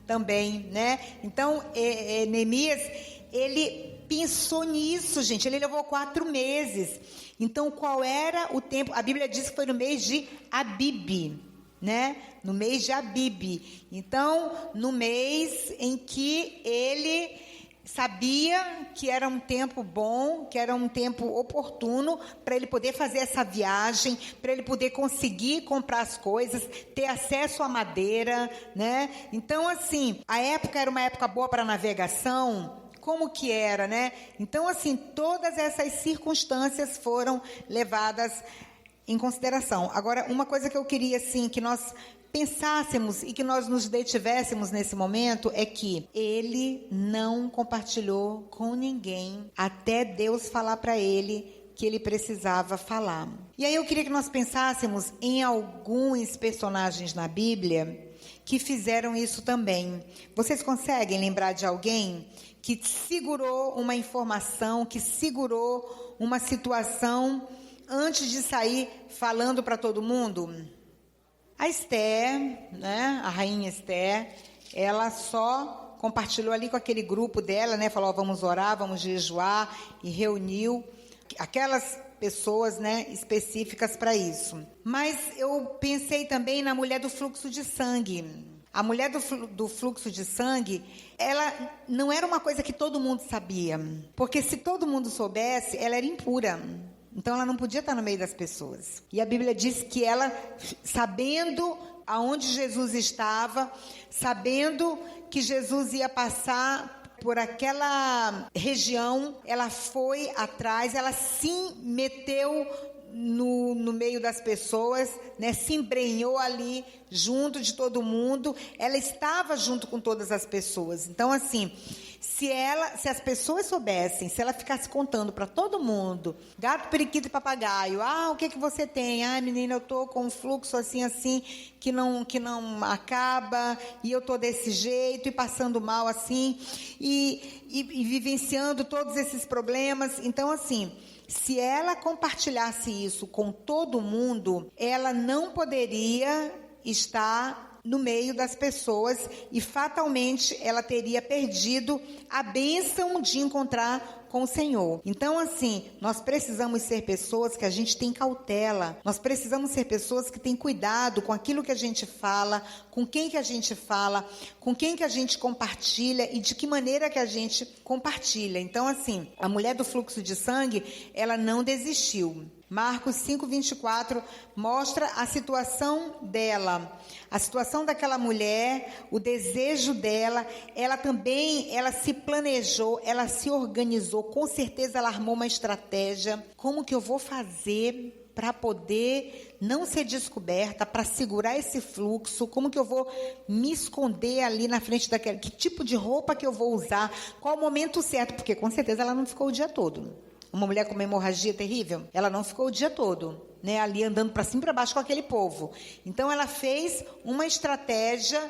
também, né? Então, Neemias, ele pensou nisso, gente. Ele levou 4 meses. Então, qual era o tempo? A Bíblia diz que foi no mês de Abib, né? No mês de Abib. Então, no mês em que ele sabia que era um tempo bom, que era um tempo oportuno para ele poder fazer essa viagem, para ele poder conseguir comprar as coisas, ter acesso à madeira, né? Então, assim, a época era uma época boa para navegação. Como que era, né? Então, assim, todas essas circunstâncias foram levadas em consideração. Agora, uma coisa que eu queria, assim, que nós pensássemos e que nós nos detivéssemos nesse momento é que ele não compartilhou com ninguém até Deus falar para ele que ele precisava falar. E aí eu queria que nós pensássemos em alguns personagens na Bíblia que fizeram isso também. Vocês conseguem lembrar de alguém que segurou uma informação, que segurou uma situação antes de sair falando para todo mundo? A Esther, né, a rainha Esther, ela só compartilhou ali com aquele grupo dela, né, falou, vamos orar, vamos jejuar, e reuniu aquelas pessoas, né, específicas para isso. Mas eu pensei também na mulher do fluxo de sangue. A mulher do fluxo de sangue, ela não era uma coisa que todo mundo sabia. Porque se todo mundo soubesse, ela era impura. Então, ela não podia estar no meio das pessoas. E a Bíblia diz que ela, sabendo aonde Jesus estava, sabendo que Jesus ia passar por aquela região, ela foi atrás, ela se meteu no meio das pessoas, né, se embrenhou ali junto de todo mundo, ela estava junto com todas as pessoas. Então, assim, se as pessoas soubessem, se ela ficasse contando para todo mundo, gato, periquito e papagaio, o que você tem? Menina, eu tô com um fluxo assim, que não acaba, e eu tô desse jeito, e passando mal assim, e vivenciando todos esses problemas. Então, assim, se ela compartilhasse isso com todo mundo, ela não poderia estar no meio das pessoas e fatalmente ela teria perdido a bênção de encontrar com o Senhor. Então, assim, nós precisamos ser pessoas que a gente tem cautela, nós precisamos ser pessoas que têm cuidado com aquilo que a gente fala, com quem que a gente fala, com quem que a gente compartilha e de que maneira que a gente compartilha. Então, assim, a mulher do fluxo de sangue, ela não desistiu. Marcos 5:24 mostra a situação dela, a situação daquela mulher, o desejo dela. Ela se planejou, ela se organizou, com certeza ela armou uma estratégia. Como que eu vou fazer para poder não ser descoberta, para segurar esse fluxo? Como que eu vou me esconder ali na frente daquela? Que tipo de roupa que eu vou usar? Qual o momento certo? Porque com certeza ela não ficou o dia todo. Uma mulher com uma hemorragia terrível, ela não ficou o dia todo, né, ali andando para cima e para baixo com aquele povo. Então, ela fez uma estratégia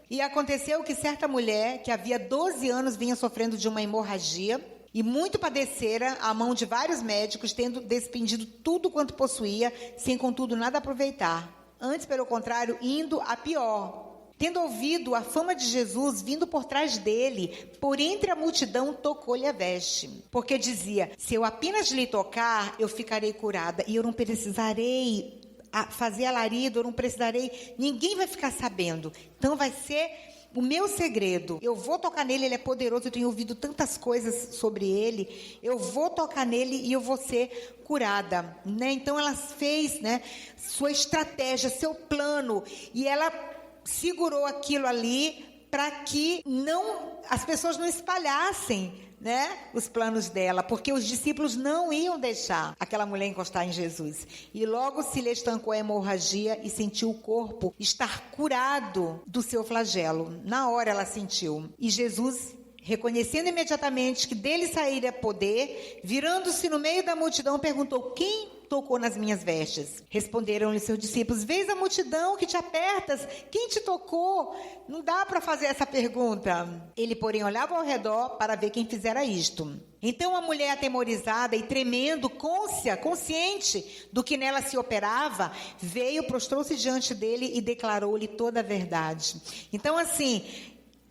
e aconteceu que certa mulher, que havia 12 anos vinha sofrendo de uma hemorragia e muito padecera à mão de vários médicos, tendo despendido tudo quanto possuía, sem contudo nada aproveitar. Antes, pelo contrário, indo a pior. Tendo ouvido a fama de Jesus vindo por trás dele, por entre a multidão tocou-lhe a veste. Porque dizia, se eu apenas lhe tocar, eu ficarei curada e eu não precisarei fazer alarido, eu não precisarei, ninguém vai ficar sabendo. Então vai ser o meu segredo. Eu vou tocar nele, ele é poderoso, eu tenho ouvido tantas coisas sobre ele. Eu vou tocar nele e eu vou ser curada, né? Então ela fez, né, sua estratégia, seu plano, e ela segurou aquilo ali para que as pessoas não espalhassem, né, os planos dela, porque os discípulos não iam deixar aquela mulher encostar em Jesus. E logo se lhe estancou a hemorragia e sentiu o corpo estar curado do seu flagelo. Na hora ela sentiu. E Jesus, reconhecendo imediatamente que dele sairia poder, virando-se no meio da multidão, perguntou: quem tocou nas minhas vestes? Responderam-lhe seus discípulos: vês a multidão que te apertas? Quem te tocou? Não dá para fazer essa pergunta. Ele, porém, olhava ao redor para ver quem fizera isto. Então a mulher, atemorizada e tremendo, consciente do que nela se operava, veio, prostrou-se diante dele e declarou-lhe toda a verdade. Então, assim,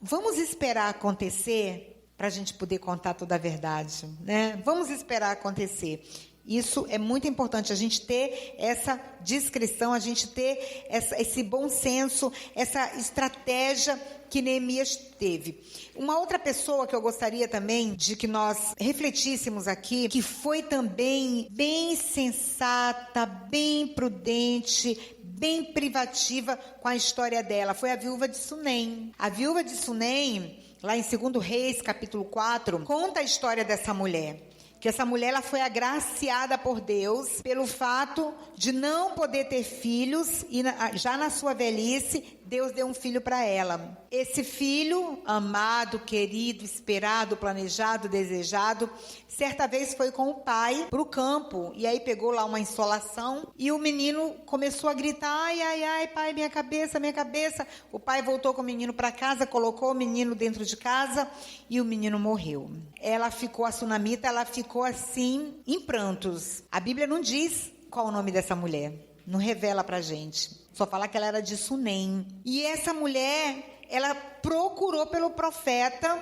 vamos esperar acontecer para a gente poder contar toda a verdade, né? Vamos esperar acontecer. Isso é muito importante, a gente ter essa discrição, a gente ter esse bom senso, essa estratégia que Neemias teve. Uma outra pessoa que eu gostaria também de que nós refletíssemos aqui, que foi também bem sensata, bem prudente, bem privativa com a história dela, foi a viúva de Sunem. A viúva de Sunem, lá em 2 Reis, capítulo 4, conta a história dessa mulher. Que essa mulher, ela foi agraciada por Deus pelo fato de não poder ter filhos e já na sua velhice, Deus deu um filho para ela. Esse filho, amado, querido, esperado, planejado, desejado, certa vez foi com o pai para o campo. E aí pegou lá uma insolação e o menino começou a gritar: ai, ai, ai, pai, minha cabeça, minha cabeça. O pai voltou com o menino para casa, colocou o menino dentro de casa e o menino morreu. Ela ficou, a sunamita, ela ficou assim, em prantos. A Bíblia não diz qual o nome dessa mulher, não revela pra gente. Só fala que ela era de Sunem. E essa mulher, ela procurou pelo profeta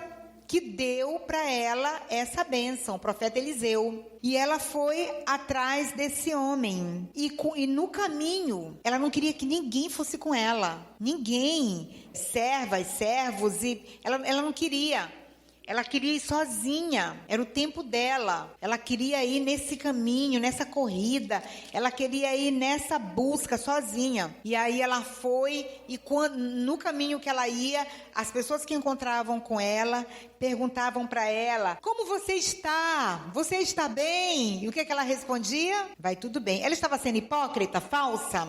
que deu para ela essa bênção, o profeta Eliseu. E ela foi atrás desse homem. E no caminho, ela não queria que ninguém fosse com ela. Ninguém. Servas, servos. Ela não queria. Ela queria ir sozinha, era o tempo dela. Ela queria ir nesse caminho, nessa corrida. Ela queria ir nessa busca sozinha. E aí ela foi e no caminho que ela ia, as pessoas que encontravam com ela perguntavam para ela: como você está? Você está bem? E o que ela respondia? Vai tudo bem. Ela estava sendo hipócrita, falsa?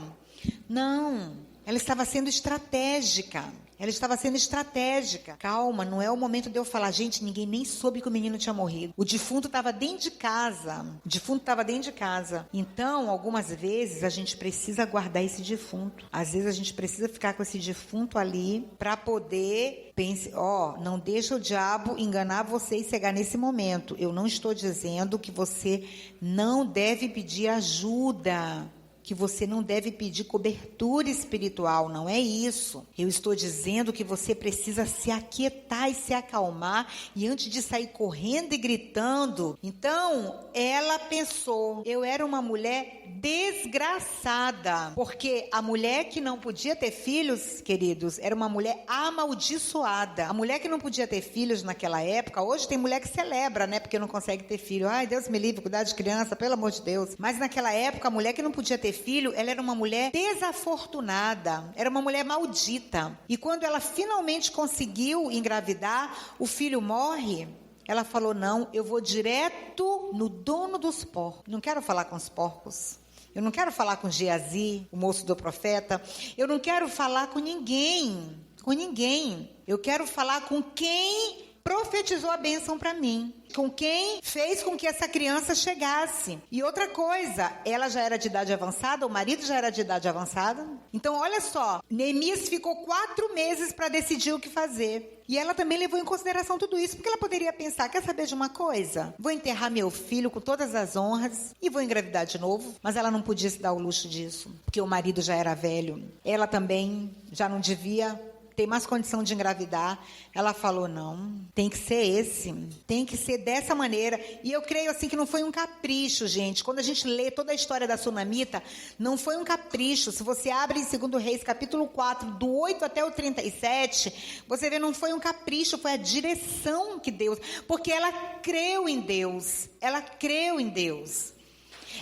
Não, ela estava sendo estratégica. Ela estava sendo estratégica. Calma, não é o momento de eu falar: gente, ninguém nem soube que o menino tinha morrido. O defunto estava dentro de casa. O defunto estava dentro de casa. Então, algumas vezes, a gente precisa guardar esse defunto. Às vezes, a gente precisa ficar com esse defunto ali para poder pensar: não deixa o diabo enganar você e cegar nesse momento. Eu não estou dizendo que você não deve pedir ajuda, que você não deve pedir cobertura espiritual, não é isso. Eu estou dizendo que você precisa se aquietar e se acalmar, e antes de sair correndo e gritando. Então, ela pensou: eu era uma mulher desgraçada, porque a mulher que não podia ter filhos, queridos, era uma mulher amaldiçoada. A mulher que não podia ter filhos naquela época, hoje tem mulher que celebra, né, porque não consegue ter filho. Ai, Deus me livre, cuidar de criança, pelo amor de Deus. Mas naquela época, a mulher que não podia ter filho, ela era uma mulher desafortunada, era uma mulher maldita. E quando ela finalmente conseguiu engravidar, o filho morre. Ela falou: não, eu vou direto no dono dos porcos. Não quero falar com os porcos. Eu não quero falar com Geazi, o moço do profeta. Eu não quero falar com ninguém. Com ninguém. Eu quero falar com quem profetizou a bênção para mim, com quem fez com que essa criança chegasse. E outra coisa, ela já era de idade avançada, o marido já era de idade avançada. Então, olha só, Neemias ficou 4 meses para decidir o que fazer. E ela também levou em consideração tudo isso, porque ela poderia pensar: quer saber de uma coisa? Vou enterrar meu filho com todas as honras e vou engravidar de novo. Mas ela não podia se dar o luxo disso, porque o marido já era velho. Ela também já não devia ter mais condição de engravidar. Ela falou, não, tem que ser esse, tem que ser dessa maneira. E eu creio assim que não foi um capricho, gente. Quando a gente lê toda a história da sunamita, não foi um capricho. Se você abre em 2 Reis, capítulo 4, do 8 até o 37, você vê, não foi um capricho, foi a direção que Deus... Porque ela creu em Deus, ela creu em Deus.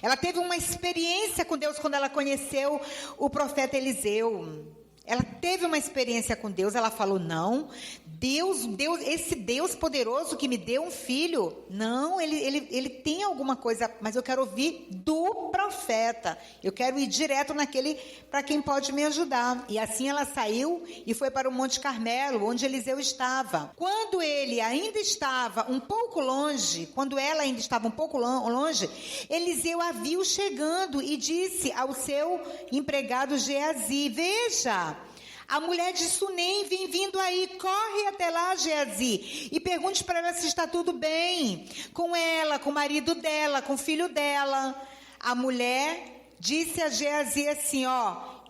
Ela teve uma experiência com Deus quando ela conheceu o profeta Eliseu. Ela teve uma experiência com Deus, ela falou, não, Deus, esse Deus poderoso que me deu um filho, não, ele tem alguma coisa, mas eu quero ouvir do profeta, eu quero ir direto naquele para quem pode me ajudar. E assim ela saiu e foi para o Monte Carmelo, onde Eliseu estava. Quando ele ainda estava um pouco longe, quando ela ainda estava um pouco longe, Eliseu a viu chegando e disse ao seu empregado Geazi, veja, a mulher de Sunem vem vindo aí, corre até lá, Geazi, e pergunte para ela se está tudo bem com ela, com o marido dela, com o filho dela. A mulher disse a Geazi assim,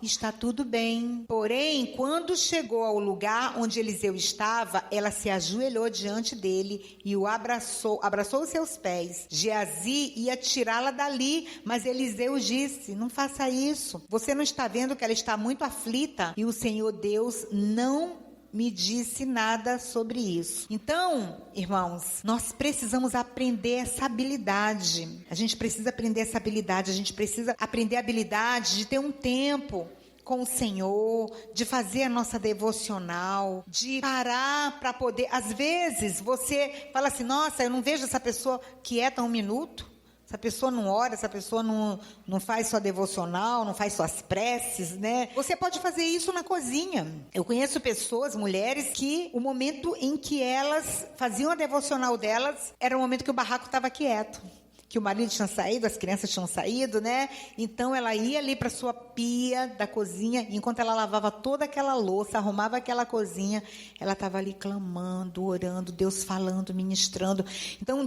está tudo bem. Porém, quando chegou ao lugar onde Eliseu estava, ela se ajoelhou diante dele e o abraçou os seus pés. Geazi ia tirá-la dali, mas Eliseu disse, não faça isso. Você não está vendo que ela está muito aflita? E o Senhor Deus não me disse nada sobre isso. Então, irmãos, nós precisamos aprender essa habilidade. A gente precisa aprender essa habilidade. A gente precisa aprender a habilidade de ter um tempo com o Senhor, de fazer a nossa devocional, de parar para poder... Às vezes, você fala assim, nossa, eu não vejo essa pessoa quieta um minuto. Essa pessoa não ora, essa pessoa não faz sua devocional, não faz suas preces, né? Você pode fazer isso na cozinha. Eu conheço pessoas, mulheres, que o momento em que elas faziam a devocional delas, era o momento que o barraco estava quieto. Que o marido tinha saído, as crianças tinham saído, né? Então, ela ia ali para a sua pia da cozinha, enquanto ela lavava toda aquela louça, arrumava aquela cozinha, ela estava ali clamando, orando, Deus falando, ministrando. Então,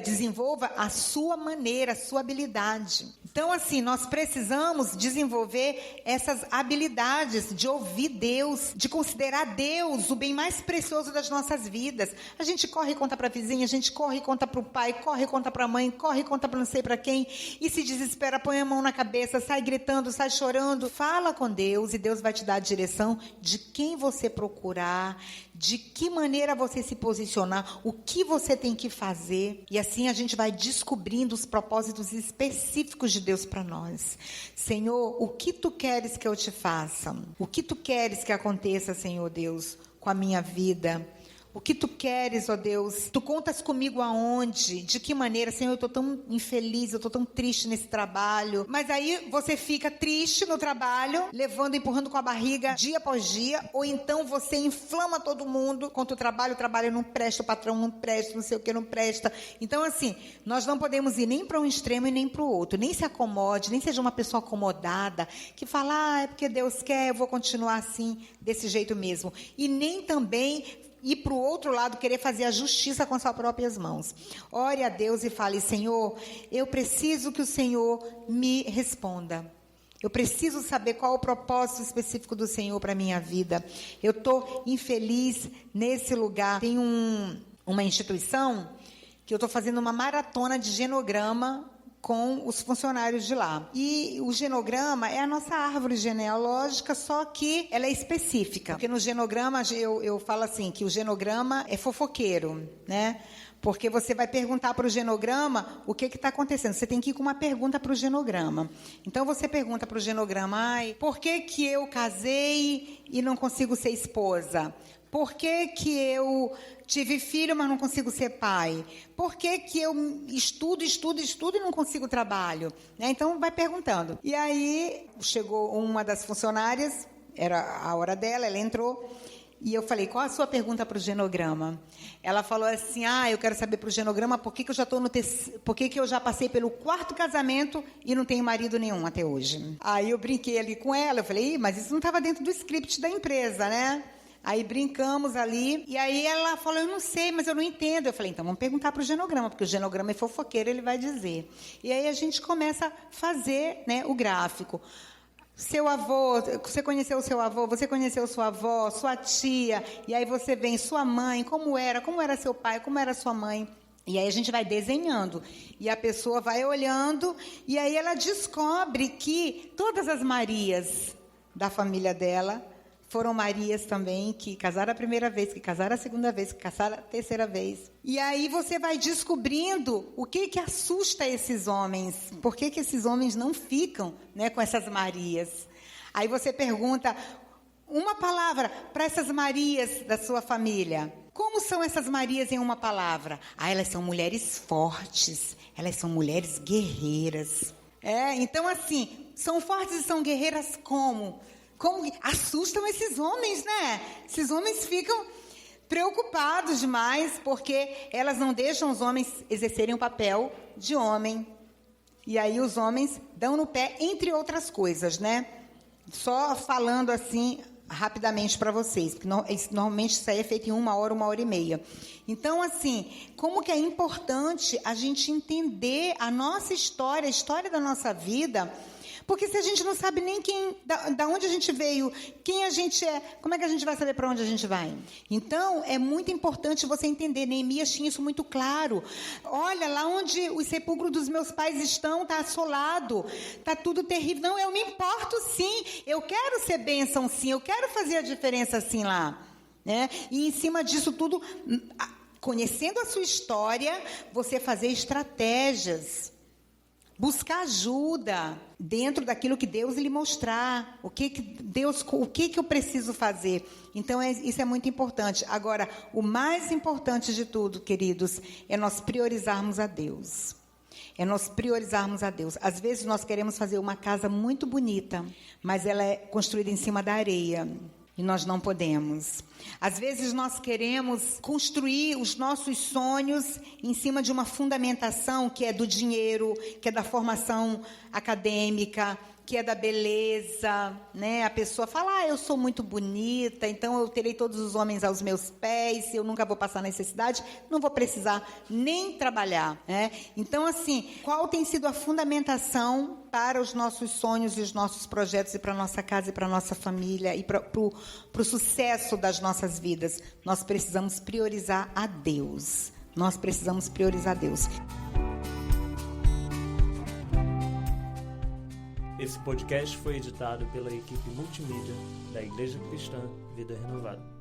desenvolva a sua maneira, a sua habilidade. Então, assim, nós precisamos desenvolver essas habilidades de ouvir Deus, de considerar Deus o bem mais precioso das nossas vidas. A gente corre e conta para a vizinha, a gente corre e conta para o pai, corre e conta para a mãe, corre e conta para não sei para quem, e se desespera, põe a mão na cabeça, sai gritando, sai chorando. Fala com Deus e Deus vai te dar a direção de quem você procurar, de que maneira você se posicionar, o que você tem que fazer. E assim a gente vai descobrindo os propósitos específicos de Deus para nós. Senhor, o que tu queres que eu te faça? O que tu queres que aconteça, Senhor Deus, com a minha vida? O que tu queres, ó Deus? Tu contas comigo aonde? De que maneira? Senhor, eu estou tão infeliz, eu estou tão triste nesse trabalho. Mas aí você fica triste no trabalho, levando, empurrando com a barriga dia após dia, ou então você inflama todo mundo contra o trabalho não presta, o patrão não presta, não sei o que não presta. Então, assim, nós não podemos ir nem para um extremo e nem para o outro. Nem se acomode, nem seja uma pessoa acomodada, que fala, é porque Deus quer, eu vou continuar assim, desse jeito mesmo. E nem também ir para o outro lado, querer fazer a justiça com as suas próprias mãos. Ore a Deus e fale, Senhor, eu preciso que o Senhor me responda. Eu preciso saber qual é o propósito específico do Senhor para a minha vida. Eu estou infeliz nesse lugar. Tem uma instituição que eu estou fazendo uma maratona de genograma com os funcionários de lá. E o genograma é a nossa árvore genealógica, só que ela é específica. Porque no genograma, eu falo assim, que o genograma é fofoqueiro, né? Porque você vai perguntar para o genograma o que está acontecendo. Você tem que ir com uma pergunta para o genograma. Então, você pergunta para o genograma, por que eu casei e não consigo ser esposa? Por que eu tive filho, mas não consigo ser pai? Por que eu estudo e não consigo trabalho? Né? Então, vai perguntando. E aí, chegou uma das funcionárias, era a hora dela, ela entrou, e eu falei, qual a sua pergunta para o genograma? Ela falou assim, eu quero saber para o genograma por que eu já passei pelo 4º casamento e não tenho marido nenhum até hoje. Aí eu brinquei ali com ela, eu falei, mas isso não estava dentro do script da empresa, né? Aí brincamos ali, e aí ela falou, eu não sei, mas eu não entendo. Eu falei, então vamos perguntar para o genograma, porque o genograma é fofoqueiro, ele vai dizer. E aí a gente começa a fazer, né, o gráfico. seu avô, você conheceu o seu avô, você conheceu sua avó, sua tia, e aí você vem, sua mãe, como era seu pai, como era sua mãe. E aí a gente vai desenhando, e a pessoa vai olhando, e aí ela descobre que todas as Marias da família dela foram Marias também, que casaram a primeira vez, que casaram a segunda vez, que casaram a terceira vez. E aí você vai descobrindo o que assusta esses homens. Por que esses homens não ficam, né, com essas Marias? Aí você pergunta uma palavra para essas Marias da sua família. Como são essas Marias em uma palavra? Elas são mulheres fortes, elas são mulheres guerreiras. Então assim, são fortes e são guerreiras como? Como assustam esses homens, né? Esses homens ficam preocupados demais, porque elas não deixam os homens exercerem o papel de homem. E aí os homens dão no pé, entre outras coisas, né? Só falando assim rapidamente para vocês, porque normalmente isso aí é feito em 1 hora, 1 hora e meia. Então, assim, como que é importante a gente entender a nossa história, a história da nossa vida. Porque se a gente não sabe nem da onde a gente veio, quem a gente é, como é que a gente vai saber para onde a gente vai? Então, é muito importante você entender. Neemias tinha isso muito claro. Olha, lá onde os sepulcros dos meus pais estão, está assolado, está tudo terrível. Não, eu me importo sim, eu quero ser bênção sim, eu quero fazer a diferença sim lá. Né? E em cima disso tudo, conhecendo a sua história, você fazer estratégias. Buscar ajuda dentro daquilo que Deus lhe mostrar. O que eu preciso fazer? Então, isso é muito importante. Agora, o mais importante de tudo, queridos, é nós priorizarmos a Deus. Às vezes, nós queremos fazer uma casa muito bonita, mas ela é construída em cima da areia. E nós não podemos. Às vezes nós queremos construir os nossos sonhos em cima de uma fundamentação que é do dinheiro, que é da formação acadêmica, que é da beleza, né? A pessoa fala, eu sou muito bonita, então eu terei todos os homens aos meus pés, eu nunca vou passar necessidade, não vou precisar nem trabalhar, né? Então, assim, qual tem sido a fundamentação para os nossos sonhos e os nossos projetos e para a nossa casa e para a nossa família e para o sucesso das nossas vidas? Nós precisamos priorizar a Deus. Esse podcast foi editado pela equipe multimídia da Igreja Cristã Vida Renovada.